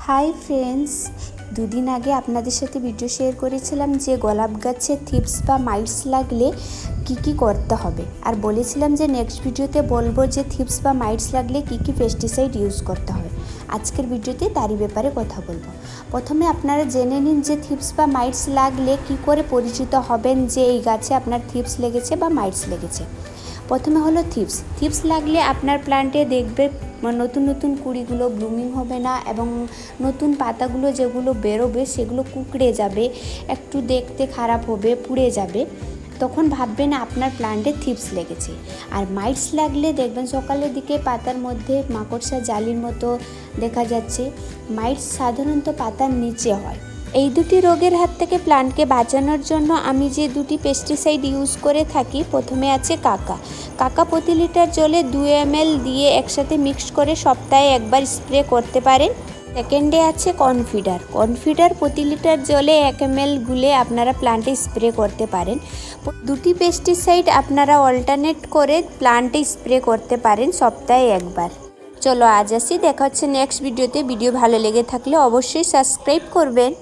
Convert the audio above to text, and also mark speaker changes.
Speaker 1: Hi friends, দুদিন আগে আপনাদের সাথে ভিডিও শেয়ার করেছিলাম যে গোলাপ গাছে থিপস বা মাইটস লাগলে কি করতে হবে, আর বলেছিলাম যে নেক্সট ভিডিওতে বলবো যে থিপস বা মাইটস লাগলে কি পেস্টিসাইড ইউজ করতে হবে। আজকের ভিডিওতে তারই ব্যাপারে কথা বলবো। প্রথমে আপনারা জেনে নিন যে থিপস বা মাইটস লাগলে কি করে পরিচিত হবেন যে এই গাছে আপনার থিপস লেগেছে বা মাইটস লেগেছে। প্রথমে হলো থিপস লাগলে আপনার প্ল্যান্টে দেখবে নতুন নতুন কুড়িগুলো ব্লুমিং হবে না এবং নতুন পাতাগুলো যেগুলো বেরোবে সেগুলো কুঁকড়ে যাবে, একটু দেখতে খারাপ হবে, পুড়ে যাবে। তখন ভাববেন আপনার প্ল্যান্টে থিপস লেগেছে। আর মাইটস লাগলে দেখবেন সকালের দিকে পাতার মধ্যে মাকড়সা জালির মতো দেখা যাচ্ছে। মাইটস সাধারণত পাতার নিচে হয়। এই দুটি রোগের হাত থেকে প্ল্যান্টকে বাঁচানোর জন্য আমি যে দুটি পেস্টিসাইড ইউজ করে থাকি, প্রথমে আছে কাকা প্রতি লিটার জলে 2 ml দিয়ে একসাথে মিক্স করে সপ্তাহে একবার স্প্রে করতে পারেন। সেকেন্ডে আছে কনফিডার প্রতি লিটার জলে 1 ml গুলে আপনারা প্ল্যান্টে স্প্রে করতে পারেন। দুটি পেস্টিসাইড আপনারা অল্টারনেট করে প্ল্যান্টে স্প্রে করতে পারেন সপ্তাহে একবার। চলো আজ আসি, দেখা হচ্ছে নেক্সট ভিডিওতে। ভিডিও ভালো লেগে থাকলে অবশ্যই সাবস্ক্রাইব করবেন।